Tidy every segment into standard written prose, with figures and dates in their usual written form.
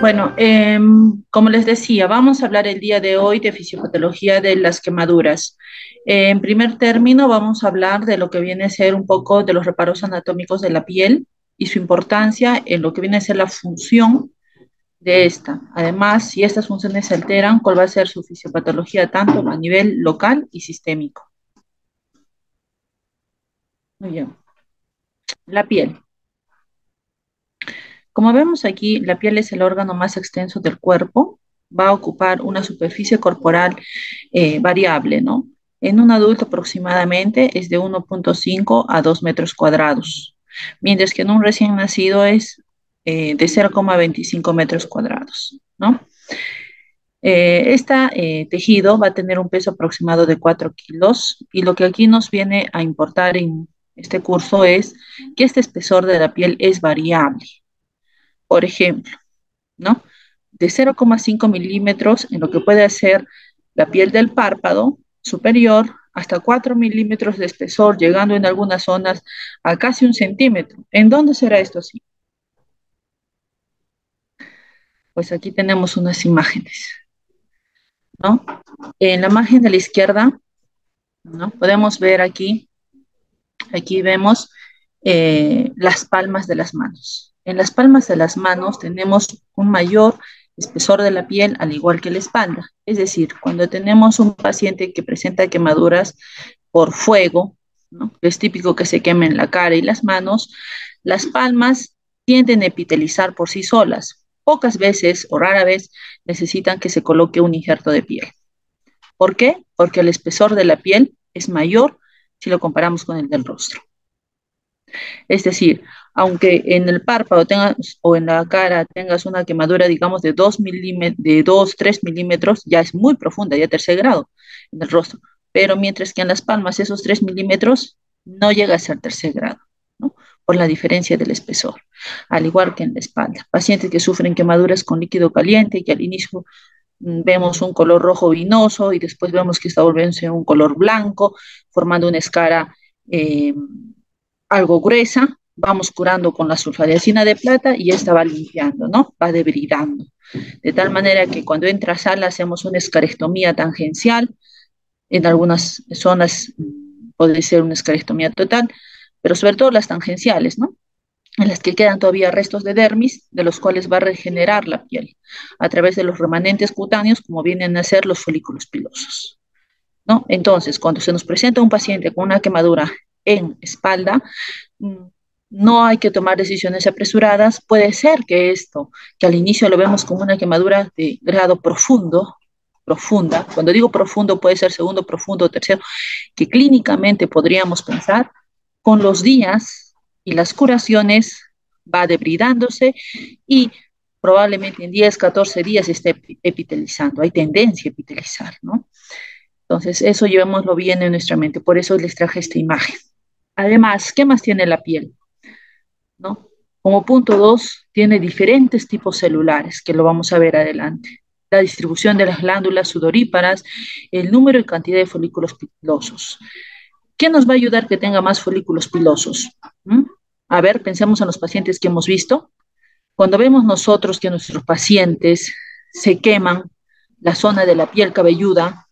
Bueno, como les decía, vamos a hablar el día de hoy de fisiopatología de las quemaduras. En primer término, vamos a hablar de lo que viene a ser un poco de los reparos anatómicos de la piel y su importancia en lo que viene a ser la función de esta. Además, si estas funciones se alteran, cuál va a ser su fisiopatología tanto a nivel local y sistémico. Muy bien. La piel. Como vemos aquí, la piel es el órgano más extenso del cuerpo, va a ocupar una superficie corporal variable, ¿no? En un adulto aproximadamente es de 1,5 a 2 metros cuadrados, mientras que en un recién nacido es de 0,25 metros cuadrados, ¿no? Este tejido va a tener un peso aproximado de 4 kilos y lo que aquí nos viene a importar en este curso es que este espesor de la piel es variable. Por ejemplo, ¿no? De 0,5 milímetros en lo que puede ser la piel del párpado superior hasta 4 milímetros de espesor, llegando en algunas zonas a casi 1 centímetro. ¿En dónde será esto así? Pues aquí tenemos unas imágenes, ¿no? En la imagen de la izquierda, ¿no? Podemos ver aquí vemos las palmas de las manos. En las palmas de las manos tenemos un mayor espesor de la piel, al igual que la espalda. Es decir, cuando tenemos un paciente que presenta quemaduras por fuego, ¿no? Es típico que se quemen la cara y las manos, las palmas tienden a epitelizar por sí solas. Pocas veces o rara vez necesitan que se coloque un injerto de piel. ¿Por qué? Porque el espesor de la piel es mayor si lo comparamos con el del rostro. Es decir, aunque en el párpado tengas o en la cara tengas una quemadura, digamos, de 3 milímetros, ya es muy profunda, ya tercer grado en el rostro. Pero mientras que en las palmas esos 3 milímetros no llega a ser tercer grado, ¿no? Por la diferencia del espesor, al igual que en la espalda. Pacientes que sufren quemaduras con líquido caliente, que al inicio vemos un color rojo vinoso y después vemos que está volviéndose un color blanco, formando una escara eh, algo gruesa, vamos curando con la sulfadiacina de plata y esta va limpiando, ¿no? Va debridando. De tal manera que cuando entra sal hacemos una escarectomía tangencial, en algunas zonas puede ser una escarectomía total, pero sobre todo las tangenciales, ¿no? En las que quedan todavía restos de dermis, de los cuales va a regenerar la piel a través de los remanentes cutáneos, como vienen a ser los folículos pilosos, ¿no? Entonces, cuando se nos presenta un paciente con una quemadura en espalda, no hay que tomar decisiones apresuradas. Puede ser que esto, que al inicio lo vemos como una quemadura de grado profundo, profunda, cuando digo profundo puede ser segundo profundo, tercero, que clínicamente podríamos pensar, con los días y las curaciones va debridándose y probablemente en 10, 14 días esté epitelizando, hay tendencia a epitelizar, ¿no? Entonces, eso llevémoslo bien en nuestra mente, por eso les traje esta imagen. Además, ¿qué más tiene la piel? ¿No? Como punto 2, tiene diferentes tipos celulares, que lo vamos a ver adelante. La distribución de las glándulas sudoríparas, el número y cantidad de folículos pilosos. ¿Qué nos va a ayudar que tenga más folículos pilosos? ¿Mm? A ver, pensemos en los pacientes que hemos visto. Cuando vemos nosotros que nuestros pacientes se queman la zona de la piel cabelluda,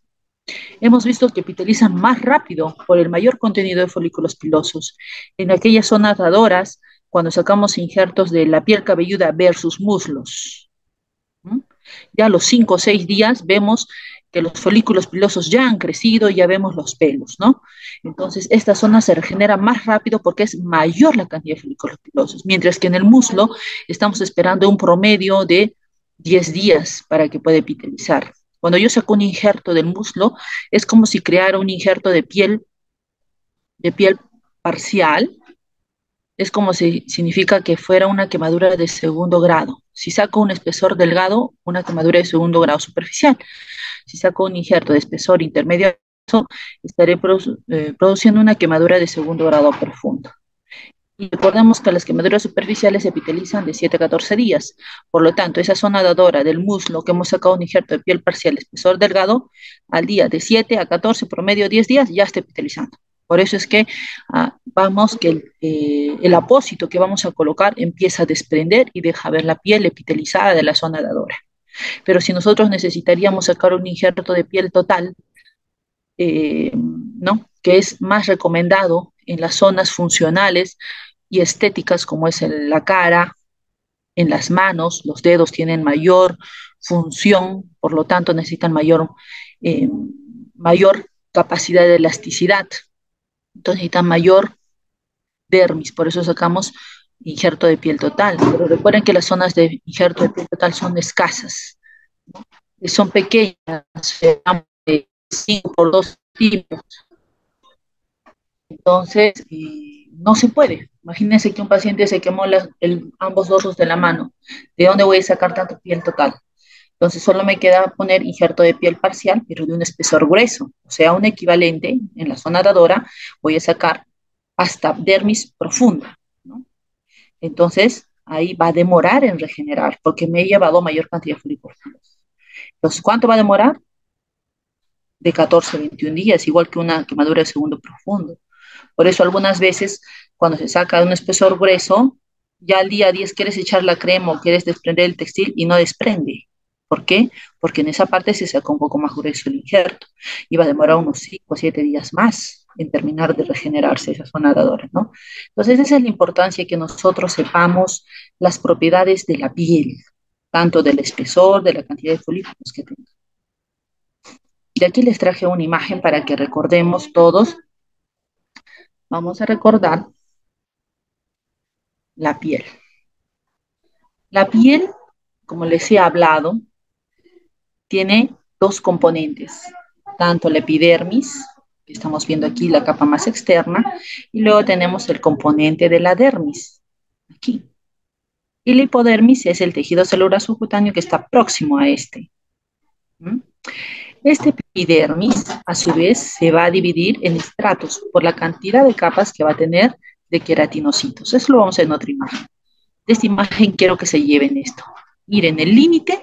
hemos visto que epitelizan más rápido por el mayor contenido de folículos pilosos. En aquellas zonas radoras, cuando sacamos injertos de la piel cabelluda versus muslos, ¿no? Ya a los 5 o 6 días vemos que los folículos pilosos ya han crecido, ya vemos los pelos, ¿no? Entonces, esta zona se regenera más rápido porque es mayor la cantidad de folículos pilosos, mientras que en el muslo estamos esperando un promedio de 10 días para que pueda epitelizar. Cuando yo saco un injerto del muslo, es como si creara un injerto de piel parcial, es como si significa que fuera una quemadura de segundo grado. Si saco un espesor delgado, una quemadura de segundo grado superficial. Si saco un injerto de espesor intermedio, estaré produciendo una quemadura de segundo grado profundo. Y recordemos que las quemaduras superficiales se epitelizan de 7 a 14 días. Por lo tanto, esa zona dadora del muslo que hemos sacado un injerto de piel parcial, espesor delgado, al día de 7 a 14, promedio 10 días, ya está epitelizando. Por eso es que vamos que el apósito que vamos a colocar empieza a desprender y deja ver la piel epitelizada de la zona dadora. Pero si nosotros necesitaríamos sacar un injerto de piel total, ¿no? Que es más recomendado en las zonas funcionales y estéticas como es la cara, en las manos, los dedos tienen mayor función, por lo tanto necesitan eh, mayor capacidad de elasticidad, entonces necesitan mayor dermis, por eso sacamos injerto de piel total, pero recuerden que las zonas de injerto de piel total son escasas, ¿no? Son pequeñas, de 5 por 2 centímetros, entonces no se puede. Imagínense que un paciente se quemó ambos dorsos de la mano, ¿de dónde voy a sacar tanta piel total? Entonces solo me queda poner injerto de piel parcial, pero de un espesor grueso, o sea, un equivalente en la zona dadora, voy a sacar hasta dermis profunda, ¿no? Entonces ahí va a demorar en regenerar, porque me he llevado mayor cantidad de folículos. Entonces, ¿cuánto va a demorar? De 14 a 21 días, igual que una quemadura de segundo profundo. Por eso algunas veces, cuando se saca de un espesor grueso, ya al día 10 quieres echar la crema o quieres desprender el textil y no desprende. ¿Por qué? Porque en esa parte se sacó un poco más grueso el injerto y va a demorar unos 5 o 7 días más en terminar de regenerarse esa zona dadora, ¿no? Entonces, esa es la importancia que nosotros sepamos las propiedades de la piel, tanto del espesor, de la cantidad de folículos que tenga. Y aquí les traje una imagen para que recordemos todos. Vamos a recordar la piel. La piel, como les he hablado, tiene dos componentes, tanto la epidermis, que estamos viendo aquí la capa más externa, y luego tenemos el componente de la dermis, aquí. Y la hipodermis es el tejido celular subcutáneo que está próximo a este. Este epidermis, a su vez, se va a dividir en estratos por la cantidad de capas que va a tener de queratinocitos. Eso lo vamos a ver en otra imagen. De esta imagen quiero que se lleven esto. Miren el límite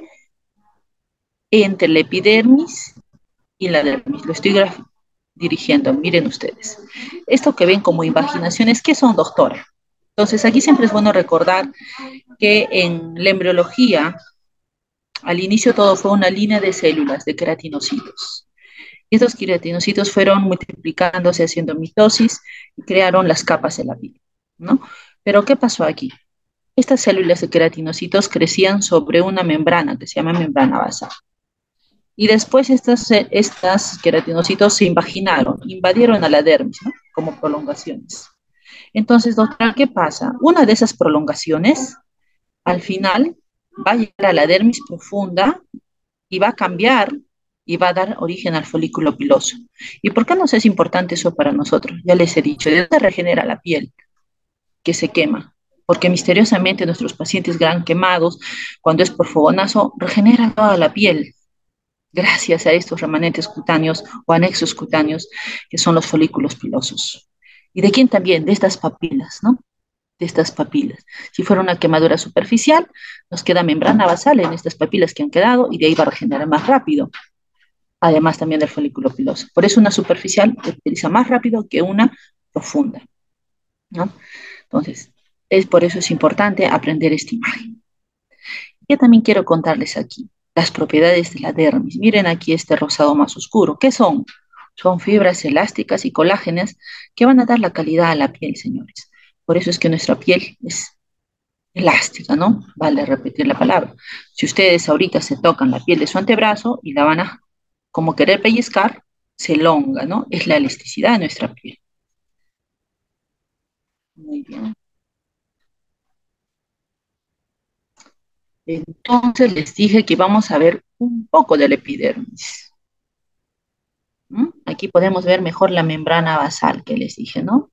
entre la epidermis y la dermis. Lo estoy dirigiendo, miren ustedes. Esto que ven como invaginaciones, ¿qué son, doctora? Entonces, aquí siempre es bueno recordar que en la embriología, al inicio todo fue una línea de células, de queratinocitos. Y estos queratinocitos fueron multiplicándose, haciendo mitosis y crearon las capas de la piel, ¿no? Pero, ¿qué pasó aquí? Estas células de queratinocitos crecían sobre una membrana que se llama membrana basal. Y después estas queratinocitos se invaginaron, invadieron a la dermis, ¿no? Como prolongaciones. Entonces, doctora, ¿qué pasa? Una de esas prolongaciones, al final, va a llegar a la dermis profunda y va a cambiar y va a dar origen al folículo piloso. ¿Y por qué nos es importante eso para nosotros? Ya les he dicho, ¿de dónde regenera la piel? Que se quema. Porque misteriosamente nuestros pacientes gran quemados, cuando es por fogonazo, regeneran toda la piel gracias a estos remanentes cutáneos o anexos cutáneos que son los folículos pilosos. ¿Y de quién también? De estas papilas, ¿no? De estas papilas. Si fuera una quemadura superficial, nos queda membrana basal en estas papilas que han quedado y de ahí va a regenerar más rápido. Además también del folículo piloso. Por eso una superficial utiliza más rápido que una profunda, ¿no? Entonces, por eso es importante aprender esta imagen. Yo también quiero contarles aquí las propiedades de la dermis. Miren aquí este rosado más oscuro. ¿Qué son? Son fibras elásticas y colágenas que van a dar la calidad a la piel, señores. Por eso es que nuestra piel es elástica, ¿no? Vale repetir la palabra. Si ustedes ahorita se tocan la piel de su antebrazo y la van a, como querer pellizcar, se elonga, ¿no? Es la elasticidad de nuestra piel. Muy bien. Entonces les dije que vamos a ver un poco de la epidermis. Aquí podemos ver mejor la membrana basal que les dije, ¿no?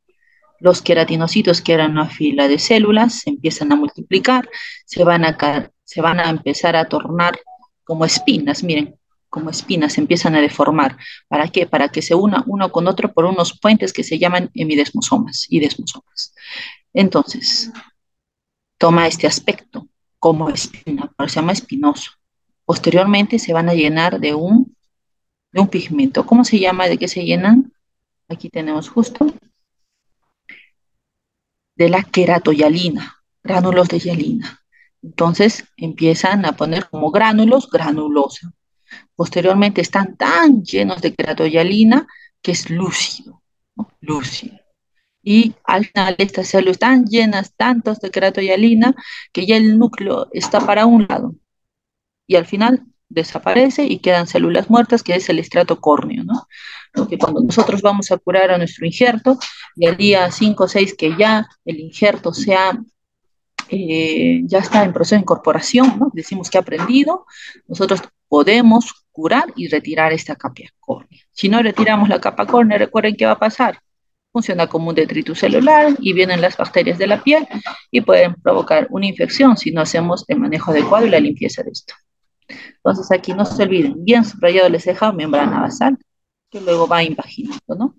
Los queratinocitos, que eran una fila de células, se empiezan a multiplicar, se van a empezar a tornar como espinas, miren, como espinas, se empiezan a deformar. ¿Para qué? Para que se una uno con otro por unos puentes que se llaman hemidesmosomas y desmosomas. Entonces, toma este aspecto como espina, pero se llama espinoso. Posteriormente se van a llenar de un pigmento. ¿Cómo se llama? ¿De qué se llenan? Aquí tenemos justo de la queratoyalina, gránulos de hialina. Entonces empiezan a poner como gránulos granulosa. Posteriormente están tan llenos de queratoyalina que es lúcido, ¿no? Lúcido. Y al final estas células están llenas tantos de queratoyalina que ya el núcleo está para un lado y al final desaparece y quedan células muertas, que es el estrato córneo, ¿no? Porque cuando nosotros vamos a curar a nuestro injerto, y al día 5 o 6 que ya el injerto ya está en proceso de incorporación, ¿no? Decimos que ha aprendido, nosotros podemos curar y retirar esta capa córnea. Si no retiramos la capa córnea, recuerden qué va a pasar. Funciona como un detritus celular y vienen las bacterias de la piel y pueden provocar una infección si no hacemos el manejo adecuado y la limpieza de esto. Entonces aquí no se olviden, bien subrayado les he dejado membrana basal, que luego va impaginando, ¿no?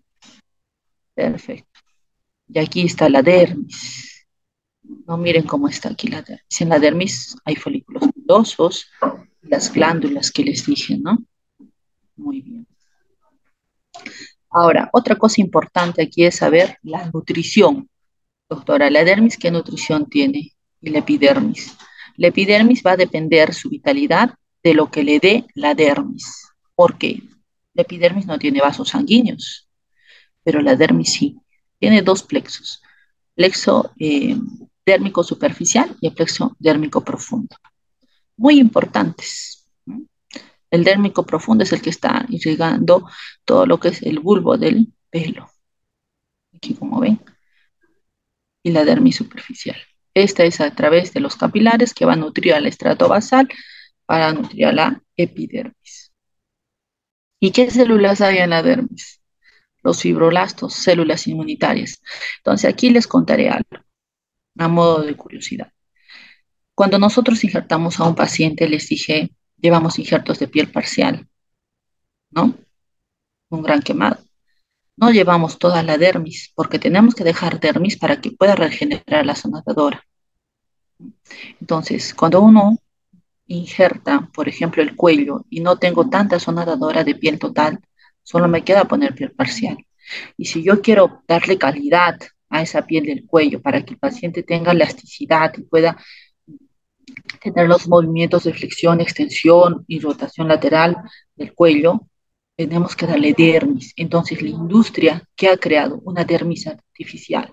Perfecto. Y aquí está la dermis. No miren cómo está aquí la dermis. En la dermis hay folículos pilosos, las glándulas que les dije, ¿no? Muy bien. Ahora, otra cosa importante aquí es saber la nutrición. Doctora, la dermis, ¿qué nutrición tiene? Y la epidermis. La epidermis va a depender su vitalidad de lo que le dé la dermis. ¿Por qué? La epidermis no tiene vasos sanguíneos, pero la dermis sí. Tiene dos plexos. Plexo dérmico superficial y el plexo dérmico profundo. Muy importantes. El dérmico profundo es el que está irrigando todo lo que es el bulbo del pelo. Aquí como ven, y la dermis superficial. Esta es a través de los capilares que va a nutrir al estrato basal para nutrir a la epidermis. ¿Y qué células hay en la dermis? Los fibroblastos, células inmunitarias. Entonces aquí les contaré algo, a modo de curiosidad. Cuando nosotros injertamos a un paciente, les dije, llevamos injertos de piel parcial, ¿no? Un gran quemado. No llevamos toda la dermis, porque tenemos que dejar dermis para que pueda regenerar la zona sonadora. Entonces, cuando uno injerta, por ejemplo, el cuello y no tengo tanta zona dadora de piel total, solo me queda poner piel parcial. Y si yo quiero darle calidad a esa piel del cuello para que el paciente tenga elasticidad y pueda tener los movimientos de flexión, extensión y rotación lateral del cuello, tenemos que darle dermis. Entonces, la industria que ha creado una dermis artificial,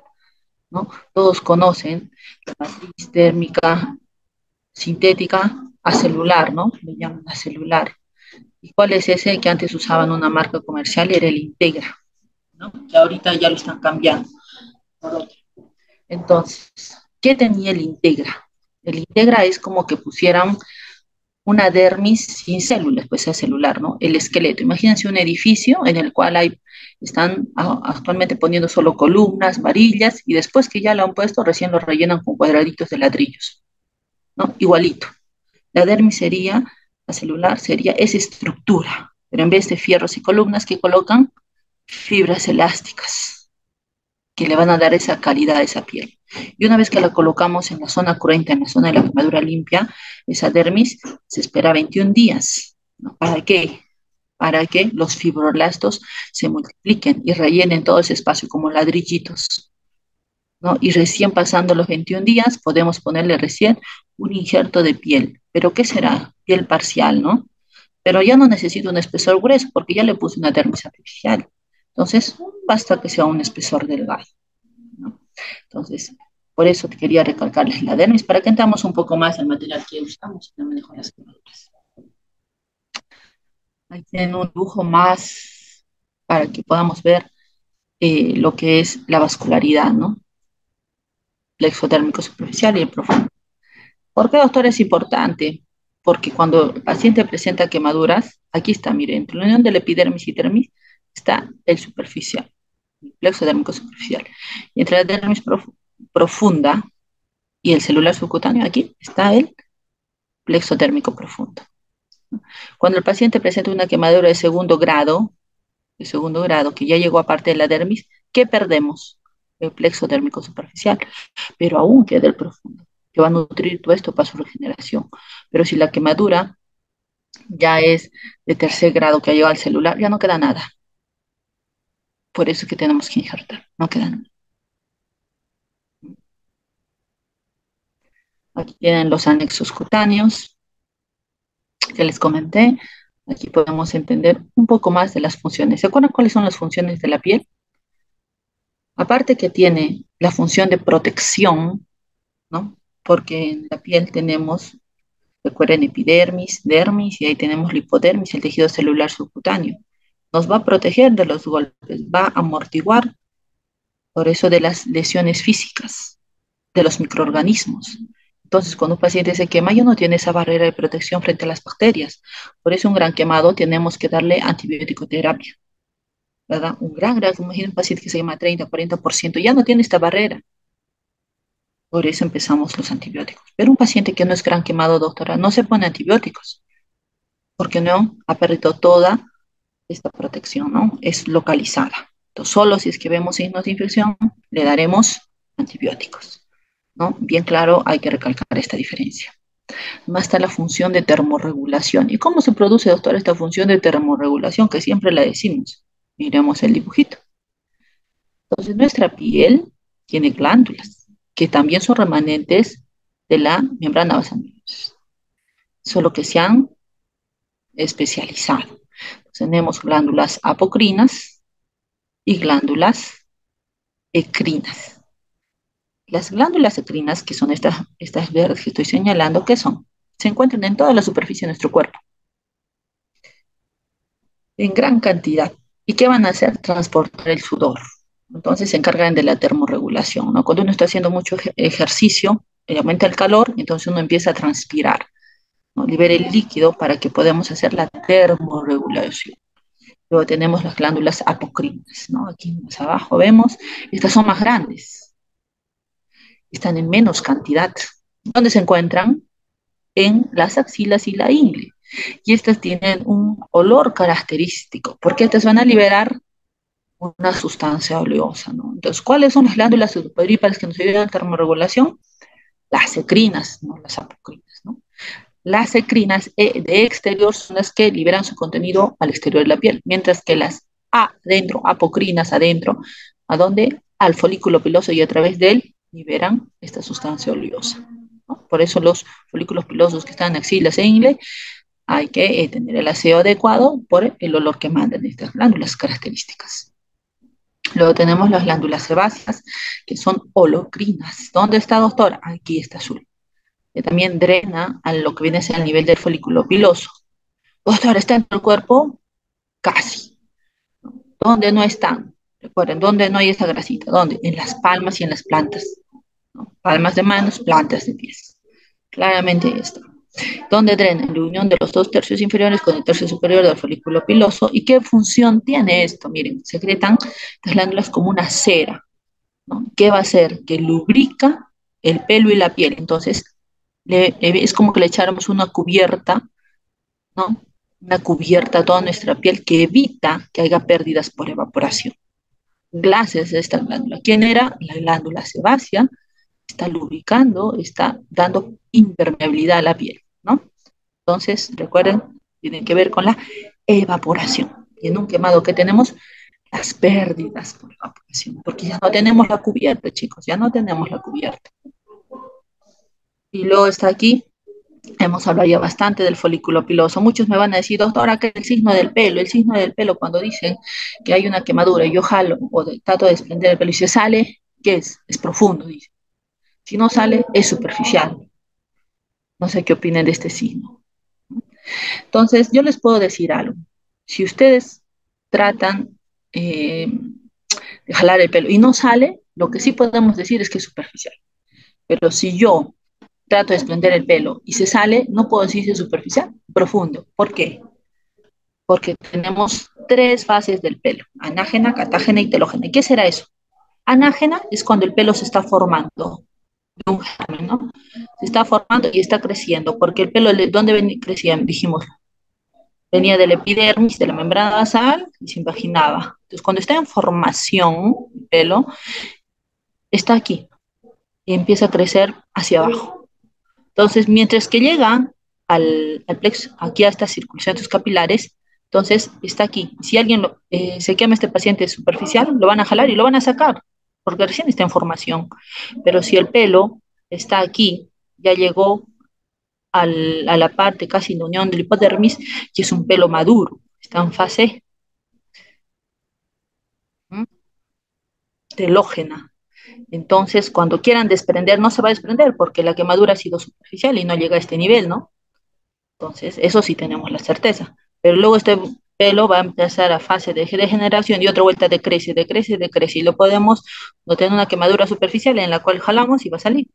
¿no? Todos conocen la matriz térmica sintética acelular, ¿no? Le llaman acelular. ¿Y cuál es ese que antes usaban una marca comercial? Era el Integra, ¿no? Que ahorita ya lo están cambiando por otro. Entonces, ¿qué tenía el Integra? El Integra es como que pusieran una dermis sin células, pues es celular, ¿no? El esqueleto. Imagínense un edificio en el cual están actualmente poniendo solo columnas, varillas, y después que ya lo han puesto, recién lo rellenan con cuadraditos de ladrillos, ¿no? Igualito. La dermis sería, la celular sería esa estructura, pero en vez de fierros y columnas que colocan fibras elásticas que le van a dar esa calidad a esa piel. Y una vez que la colocamos en la zona cruenta, en la zona de la quemadura limpia, esa dermis se espera 21 días. ¿No? ¿Para qué? Para que los fibroblastos se multipliquen y rellenen todo ese espacio como ladrillitos, ¿no? Y recién pasando los 21 días podemos ponerle recién un injerto de piel. ¿Pero qué será? Piel parcial, ¿no? Pero ya no necesito un espesor grueso porque ya le puse una dermis artificial. Entonces, basta que sea un espesor delgado, ¿no? Entonces, por eso te quería recalcarles la dermis para que entramos un poco más al material que usamos en el manejo de las quemaduras. Ahí tienen un dibujo más para que podamos ver lo que es la vascularidad, ¿no? El exotérmico superficial y el profundo. ¿Por qué, doctor, es importante? Porque cuando el paciente presenta quemaduras, aquí está, mire, entre la unión de la epidermis y dermis está el superficial, el plexo dérmico superficial. Y entre la dermis profunda y el celular subcutáneo, aquí está el plexo térmico profundo. Cuando el paciente presenta una quemadura de segundo grado, que ya llegó a parte de la dermis, ¿qué perdemos? El plexo térmico superficial, pero aún queda el profundo, que va a nutrir todo esto para su regeneración. Pero si la quemadura ya es de tercer grado que ha llegado al celular, ya no queda nada. Por eso que tenemos que injertar, no quedan. Aquí tienen los anexos cutáneos que les comenté. Aquí podemos entender un poco más de las funciones. ¿Se acuerdan cuáles son las funciones de la piel? Aparte que tiene la función de protección, ¿no? Porque en la piel tenemos, recuerden, epidermis, dermis y ahí tenemos lipodermis, el tejido celular subcutáneo. Nos va a proteger de los golpes, va a amortiguar, por eso de las lesiones físicas, de los microorganismos. Entonces, cuando un paciente se quema, ya no tiene esa barrera de protección frente a las bacterias. Por eso, un gran quemado tenemos que darle antibiótico terapia, ¿verdad? Un gran, imagina un paciente que se quema 30, 40%, ya no tiene esta barrera. Por eso empezamos los antibióticos. Pero un paciente que no es gran quemado, doctora, no se pone antibióticos, porque no ha perdido toda esta protección, ¿no? Es localizada. Entonces, solo si es que vemos signos de infección, le daremos antibióticos, ¿no? Bien claro, hay que recalcar esta diferencia. Más está la función de termorregulación. ¿Y cómo se produce, doctor, esta función de termorregulación que siempre la decimos? Miremos el dibujito. Entonces, nuestra piel tiene glándulas, que también son remanentes de la membrana basal, solo que se han especializado. Tenemos glándulas apocrinas y glándulas ecrinas. Las glándulas ecrinas, que son estas verdes que estoy señalando, ¿qué son? Se encuentran en toda la superficie de nuestro cuerpo, en gran cantidad. ¿Y qué van a hacer? Transportar el sudor. Entonces se encargan de la termorregulación, ¿no? Cuando uno está haciendo mucho ejercicio, aumenta el calor, entonces uno empieza a transpirar, ¿no? Libera el líquido para que podamos hacer la termorregulación. Luego tenemos las glándulas apocrinas, ¿no? Aquí más abajo vemos, estas son más grandes, están en menos cantidad. ¿Dónde se encuentran? En las axilas y la ingle. Y estas tienen un olor característico, porque estas van a liberar una sustancia oleosa, ¿no? Entonces, ¿cuáles son las glándulas sudoríparas que nos ayudan a la termorregulación? Las ecrinas, no las apocrinas, ¿no? Las ecrinas de exterior son las que liberan su contenido al exterior de la piel, mientras que las adentro, apocrinas adentro, ¿a dónde? Al folículo piloso y a través de él liberan esta sustancia oleosa, ¿no? Por eso los folículos pilosos que están en axilas e ingle hay que tener el aseo adecuado por el olor que mandan estas glándulas características. Luego tenemos las glándulas sebáceas, que son holocrinas. ¿Dónde está, doctora? Aquí está azul. Que también drena a lo que viene a ser el nivel del folículo piloso. Doctora, ¿está en el cuerpo? Casi. ¿Dónde no están? Recuerden, ¿dónde no hay esa grasita? ¿Dónde? En las palmas y en las plantas, ¿no? Palmas de manos, plantas de pies. Claramente está. ¿Dónde drena? En la unión de los dos tercios inferiores con el tercio superior del folículo piloso. ¿Y qué función tiene esto? Miren, secretan las glándulas como una cera, ¿no? ¿Qué va a hacer? Que lubrica el pelo y la piel. Entonces, es como que le echáramos una cubierta, ¿no? Una cubierta a toda nuestra piel que evita que haya pérdidas por evaporación. Gracias a esta glándula. ¿Quién era? La glándula sebácea. Está lubricando, está dando impermeabilidad a la piel, ¿no? Entonces, recuerden, tienen que ver con la evaporación. Y en un quemado que tenemos, las pérdidas por evaporación, porque ya no tenemos la cubierta, chicos, ya no tenemos la cubierta. Y luego está aquí, hemos hablado ya bastante del folículo piloso. Muchos me van a decir, doctora, ¿qué es el signo del pelo? El signo del pelo, cuando dicen que hay una quemadura y yo jalo o trato de desprender el pelo y se sale, ¿qué es? Es profundo, dice. Si no sale, es superficial. No sé qué opinen de este signo. Entonces, yo les puedo decir algo. Si ustedes tratan de jalar el pelo y no sale, lo que sí podemos decir es que es superficial. Pero si yo trato de desprender el pelo y se sale, no puedo decir si es superficial, profundo. ¿Por qué? Porque tenemos tres fases del pelo: anágena, catágena y telógena. ¿Y qué será eso? Anágena es cuando el pelo se está formando de un germen, ¿no? Se está formando y está creciendo, porque el pelo, ¿dónde crecía? Dijimos, venía del epidermis, de la membrana basal y se imaginaba. Entonces, cuando está en formación el pelo, está aquí y empieza a crecer hacia abajo. Entonces, mientras que llega al plexo, aquí a estas circunstancias capilares, Entonces, está aquí. Si alguien se quema este paciente superficial, lo van a jalar y lo van a sacar, porque recién está en formación. Pero si el pelo está aquí, ya llegó a la parte casi en la unión del hipodermis, y es un pelo maduro, está en fase ¿m? telógena. Entonces, cuando quieran desprender, no se va a desprender porque la quemadura ha sido superficial y no llega a este nivel, ¿no? Entonces, eso sí tenemos la certeza. Pero luego este pelo va a empezar a fase de degeneración y otra vuelta decrece, decrece, decrece. Y lo podemos no tener una quemadura superficial en la cual jalamos y va a salir.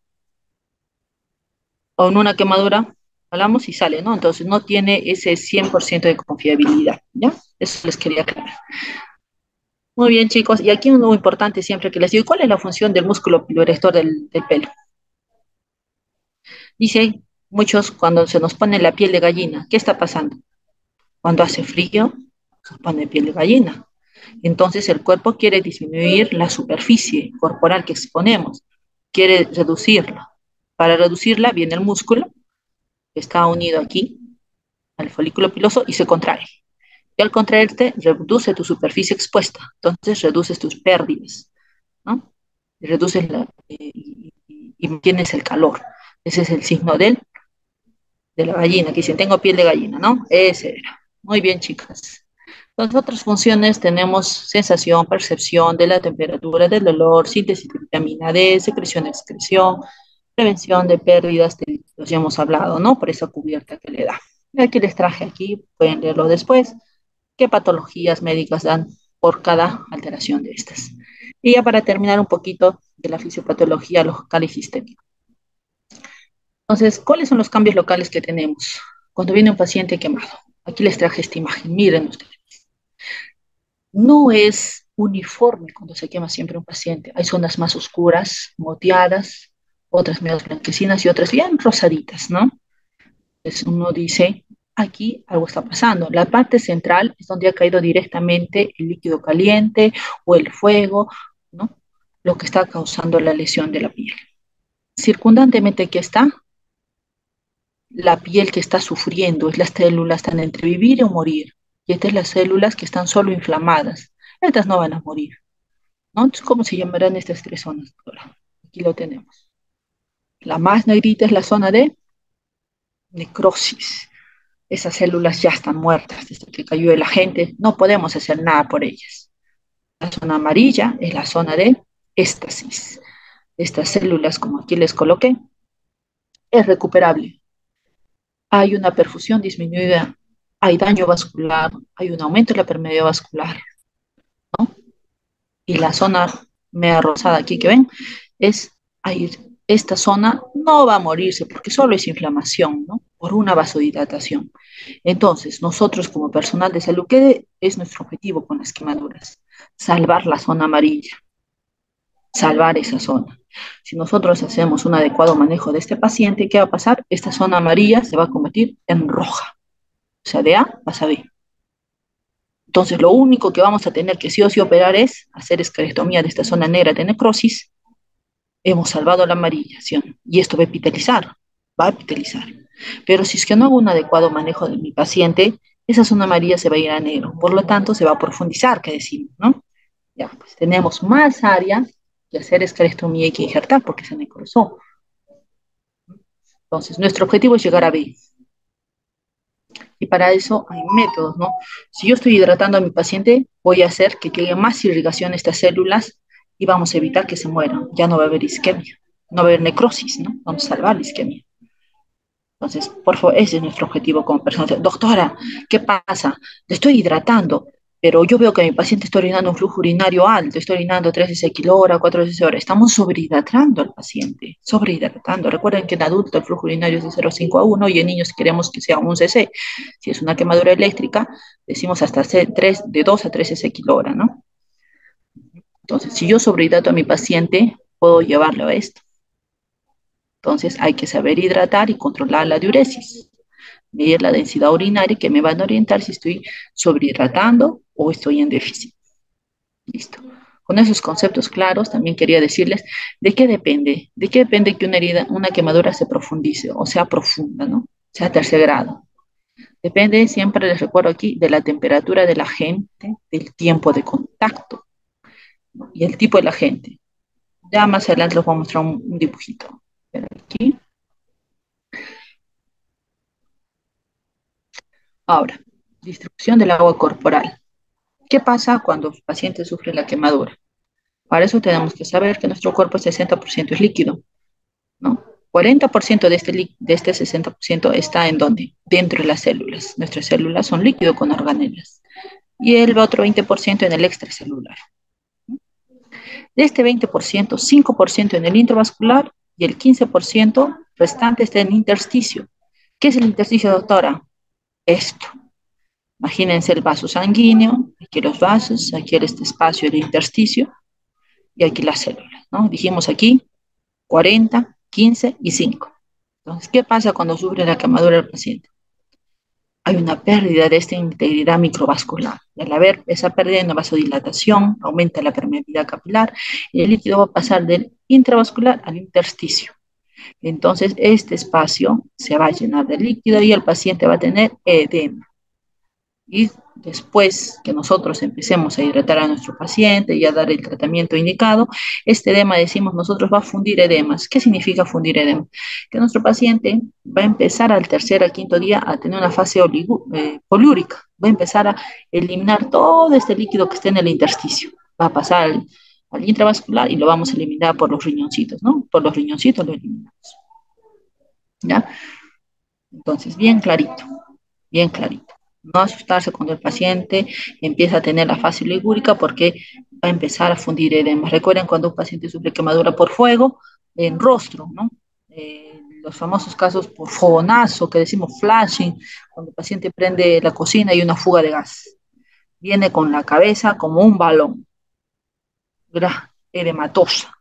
O en una quemadura jalamos y sale, ¿no? Entonces, no tiene ese 100% de confiabilidad, ¿ya? Eso les quería aclarar. Muy bien, chicos. Y aquí uno importante siempre que les digo, ¿cuál es la función del músculo piloerector del pelo? Dice muchos cuando se nos pone la piel de gallina, ¿qué está pasando? Cuando hace frío, se pone piel de gallina. Entonces el cuerpo quiere disminuir la superficie corporal que exponemos, quiere reducirla. Para reducirla viene el músculo, que está unido aquí al folículo piloso y se contrae. Y al contraerte, reduce tu superficie expuesta, entonces reduces tus pérdidas, ¿no? Y reduces y mantienes el calor. Ese es el signo de la gallina, que dicen, tengo piel de gallina, ¿no? Ese era. Muy bien, chicas. Las otras funciones tenemos sensación, percepción de la temperatura, del olor, síntesis de vitamina D, secreción, excreción, prevención de pérdidas de líquidos, ya hemos hablado, ¿no? Por esa cubierta que le da. Y aquí les traje aquí, pueden leerlo después, qué patologías médicas dan por cada alteración de estas. Y ya para terminar un poquito de la fisiopatología local y sistémica. Entonces, ¿cuáles son los cambios locales que tenemos cuando viene un paciente quemado? Aquí les traje esta imagen, miren ustedes. No es uniforme cuando se quema siempre un paciente. Hay zonas más oscuras, moteadas, otras menos blanquecinas y otras bien rosaditas, ¿no? Entonces uno dice, aquí algo está pasando. La parte central es donde ha caído directamente el líquido caliente o el fuego, ¿no? Lo que está causando la lesión de la piel. Circundantemente, ¿qué está? La piel que está sufriendo, es las células están entre vivir o morir. Y estas son las células que están solo inflamadas. Estas no van a morir, ¿no? Entonces, ¿cómo se llamarán estas tres zonas, doctora? Aquí lo tenemos. La más negrita es la zona de necrosis. Esas células ya están muertas desde que cayó el agente, no podemos hacer nada por ellas. La zona amarilla es la zona de éstasis. Estas células, como aquí les coloqué, es recuperable. Hay una perfusión disminuida, hay daño vascular, hay un aumento de la permeabilidad vascular, ¿no? Y la zona media rosada aquí que ven es ahí, esta zona no va a morirse porque solo es inflamación, ¿no? Por una vasodilatación. Entonces, nosotros como personal de salud, ¿qué es nuestro objetivo con las quemaduras? Salvar la zona amarilla, salvar esa zona. Si nosotros hacemos un adecuado manejo de este paciente, ¿qué va a pasar? Esta zona amarilla se va a convertir en roja. O sea, de A pasa a B. Entonces, lo único que vamos a tener que sí o sí operar es hacer esclerectomía de esta zona negra de necrosis. Hemos salvado la amarillación y esto va a epitelizar. Pero si es que no hago un adecuado manejo de mi paciente, esa zona amarilla se va a ir a negro. Por lo tanto, se va a profundizar, que decimos, ¿no? Ya, pues tenemos más área que hacer esclerectomía y que injertar porque se necrosó. Entonces, nuestro objetivo es llegar a B. Y para eso hay métodos, ¿no? Si yo estoy hidratando a mi paciente, voy a hacer que llegue más irrigación a estas células y vamos a evitar que se mueran. Ya no va a haber isquemia, no va a haber necrosis, ¿no? Vamos a salvar la isquemia. Entonces, por favor, ese es nuestro objetivo como persona. Doctora, ¿qué pasa? Le estoy hidratando, pero yo veo que mi paciente está orinando un flujo urinario alto, está orinando 3 veces kilo hora, 4 veces hora. Estamos sobrehidratando al paciente, sobrehidratando. Recuerden que en adulto el flujo urinario es de 0,5 a 1 y en niños queremos que sea un cc. Si es una quemadura eléctrica, decimos hasta 3, de 2 a 3 cc kilo hora, ¿no? Entonces, si yo sobrehidrato a mi paciente, puedo llevarlo a esto. Entonces, hay que saber hidratar y controlar la diuresis, medir la densidad urinaria que me van a orientar si estoy sobrehidratando o estoy en déficit. Listo. Con esos conceptos claros, también quería decirles de qué depende que una herida, una quemadura se profundice o sea profunda, ¿no? Sea tercer grado. Depende, siempre les recuerdo aquí, de la temperatura del agente, del tiempo de contacto, ¿no? Y el tipo del agente. Ya más adelante les voy a mostrar un dibujito. Pero aquí. Ahora, distribución del agua corporal. ¿Qué pasa cuando el paciente sufre la quemadura? Para eso tenemos que saber que nuestro cuerpo 60% es líquido, ¿no? 40% de este 60% está en dónde? Dentro de las células. Nuestras células son líquido con organelas. Y el otro 20% en el extracelular. De este 20%, 5% en el intravascular y el 15% restante está en el intersticio. ¿Qué es el intersticio, doctora? Esto. Imagínense el vaso sanguíneo, aquí los vasos, aquí este espacio del intersticio y aquí las células, ¿no? Dijimos aquí 40, 15 y 5. Entonces, ¿qué pasa cuando sufre la quemadura del paciente? Hay una pérdida de esta integridad microvascular. Y al haber esa pérdida en la vasodilatación, aumenta la permeabilidad capilar y el líquido va a pasar del intravascular al intersticio. Entonces, este espacio se va a llenar de líquido y el paciente va a tener edema. Y después que nosotros empecemos a hidratar a nuestro paciente y a dar el tratamiento indicado, este edema, decimos nosotros, va a fundir edemas. ¿Qué significa fundir edema? Que nuestro paciente va a empezar al tercer, al quinto día a tener una fase poliúrica, va a empezar a eliminar todo este líquido que está en el intersticio, va a pasar al intravascular y lo vamos a eliminar por los riñoncitos, ¿no? Por los riñoncitos lo eliminamos, ¿ya? Entonces, bien clarito, bien clarito. No asustarse cuando el paciente empieza a tener la fase ligúrica porque va a empezar a fundir edemas. Recuerden cuando un paciente sufre quemadura por fuego en rostro, ¿no? Los famosos casos por fogonazo, que decimos flashing, cuando el paciente prende la cocina y una fuga de gas. Viene con la cabeza como un balón, edematosa.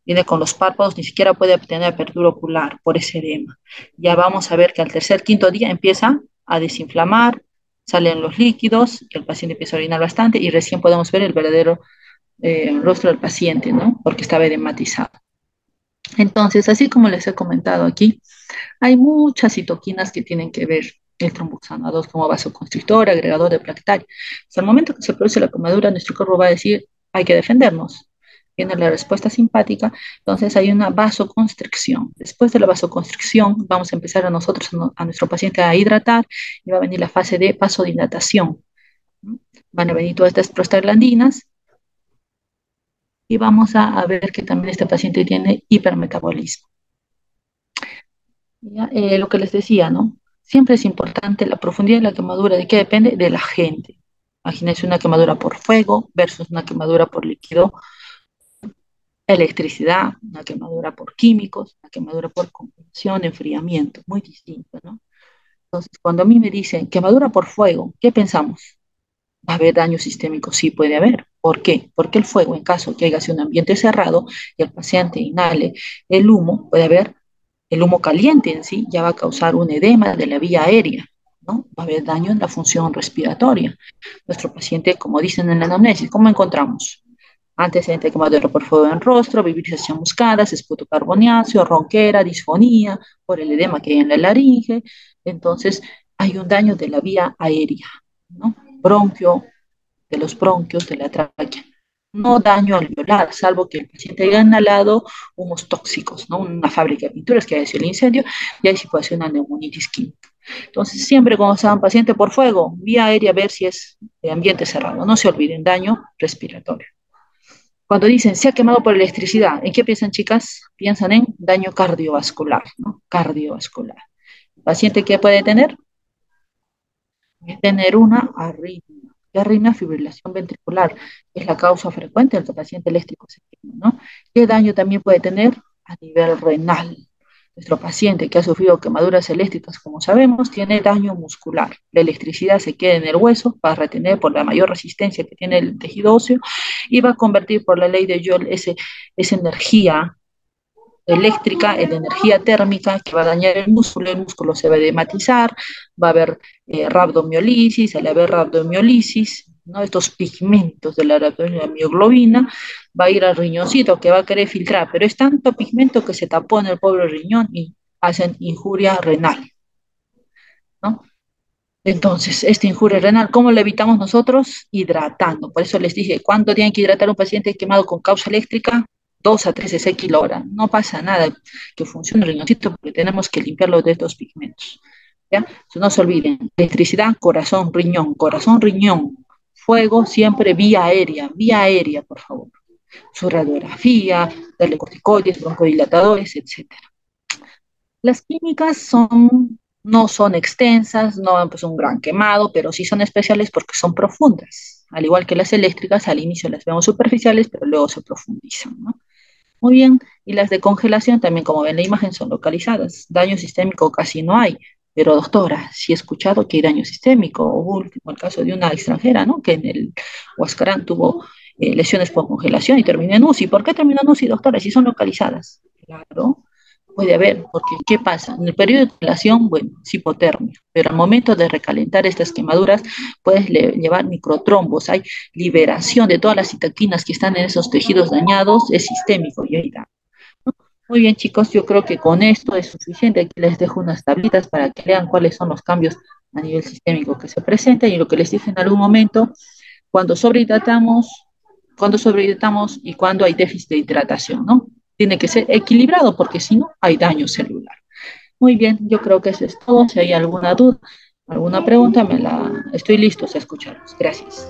Viene con los párpados, ni siquiera puede obtener apertura ocular por ese edema. Ya vamos a ver que al tercer, quinto día empieza a desinflamar, salen los líquidos, el paciente empieza a orinar bastante y recién podemos ver el verdadero rostro del paciente, ¿no? Porque estaba edematizado. Entonces, así como les he comentado aquí, hay muchas citoquinas que tienen que ver el tromboxano 2 como vasoconstrictor, agregador de plaquetaria. Hasta el momento que se produce la quemadura, nuestro cuerpo va a decir, hay que defendernos. Viene la respuesta simpática, entonces hay una vasoconstricción. Después de la vasoconstricción, vamos a empezar a nosotros, a nuestro paciente a hidratar y va a venir la fase de vasodilatación. Van a venir todas estas prostaglandinas y vamos a ver que también este paciente tiene hipermetabolismo. Lo que les decía, ¿no? Siempre es importante la profundidad de la quemadura, ¿de qué depende? De la gente. Imagínense una quemadura por fuego versus una quemadura por líquido, electricidad, una quemadura por químicos, una quemadura por compresión, enfriamiento, muy distinto, ¿no? Entonces, cuando a mí me dicen quemadura por fuego, ¿qué pensamos? ¿Va a haber daño sistémico? Sí puede haber. ¿Por qué? Porque el fuego, en caso que haya sido un ambiente cerrado y el paciente inhale el humo, puede haber el humo caliente en sí, ya va a causar un edema de la vía aérea, ¿no? Va a haber daño en la función respiratoria. Nuestro paciente, como dicen en la anamnesis, ¿cómo encontramos? Antecedente quemadura por fuego en rostro, vibrisas muscadas, esputo carbonáceo, ronquera, disfonía, por el edema que hay en la laringe. Entonces, hay un daño de la vía aérea, ¿no? Bronquio, de los bronquios, de la tráquea. No daño alveolar, salvo que el paciente haya inhalado humos tóxicos, ¿no? Una fábrica de pinturas que haya sido el incendio, y ahí sí puede ser una neumonitis química. Entonces, siempre cuando sea un paciente por fuego, vía aérea, ver si es de ambiente cerrado. No se olviden, daño respiratorio. Cuando dicen se ha quemado por electricidad, ¿en qué piensan, chicas? Piensan en daño cardiovascular, ¿no? Cardiovascular. ¿El paciente qué puede tener? Tener una arritmia. ¿Qué arritmia? Fibrilación ventricular. Es la causa frecuente del que el paciente eléctrico se quema, ¿no? ¿Qué daño también puede tener? A nivel renal. Nuestro paciente que ha sufrido quemaduras eléctricas, como sabemos, tiene daño muscular. La electricidad se queda en el hueso para retener por la mayor resistencia que tiene el tejido óseo y va a convertir por la ley de Joule esa energía eléctrica en energía térmica que va a dañar el músculo se va a edematizar, va a haber rabdomiolisis, al haber rabdomiolisis, ¿no? Estos pigmentos de la mioglobina, va a ir al riñoncito que va a querer filtrar, pero es tanto pigmento que se tapó en el pobre riñón y hacen injuria renal, ¿no? Entonces, esta injuria renal, ¿cómo la evitamos nosotros? Hidratando. Por eso les dije, ¿cuánto tienen que hidratar un paciente quemado con causa eléctrica? 2 a 3 kg. No pasa nada que funcione el riñoncito porque tenemos que limpiarlo de estos pigmentos. ¿Ya? Entonces, no se olviden, electricidad, corazón, riñón. Fuego siempre vía aérea, por favor. Su radiografía, darle corticoides, broncodilatadores, etcétera. Las químicas no son extensas, no pues un gran quemado, pero sí son especiales porque son profundas. Al igual que las eléctricas, al inicio las vemos superficiales, pero luego se profundizan, ¿no? Muy bien, y las de congelación también, como ven en la imagen, son localizadas. Daño sistémico casi no hay, pero doctora, sí he escuchado que hay daño sistémico. Hubo último el caso de una extranjera, ¿no? Que en el Huascarán tuvo lesiones por congelación y terminó en UCI. ¿Por qué terminó en UCI, doctora? Si son localizadas. Claro, puede haber, porque ¿qué pasa? En el periodo de congelación, bueno, es hipotermia, pero al momento de recalentar estas quemaduras, puedes llevar microtrombos, hay liberación de todas las citoquinas que están en esos tejidos dañados, es sistémico y ahí da. Muy bien, chicos, yo creo que con esto es suficiente. Aquí les dejo unas tablitas para que vean cuáles son los cambios a nivel sistémico que se presentan y lo que les dije en algún momento, cuando sobrehidratamos, y cuando hay déficit de hidratación, ¿no? Tiene que ser equilibrado porque si no hay daño celular. Muy bien, yo creo que eso es todo. Si hay alguna duda, alguna pregunta, estoy listo a escucharlos. Gracias.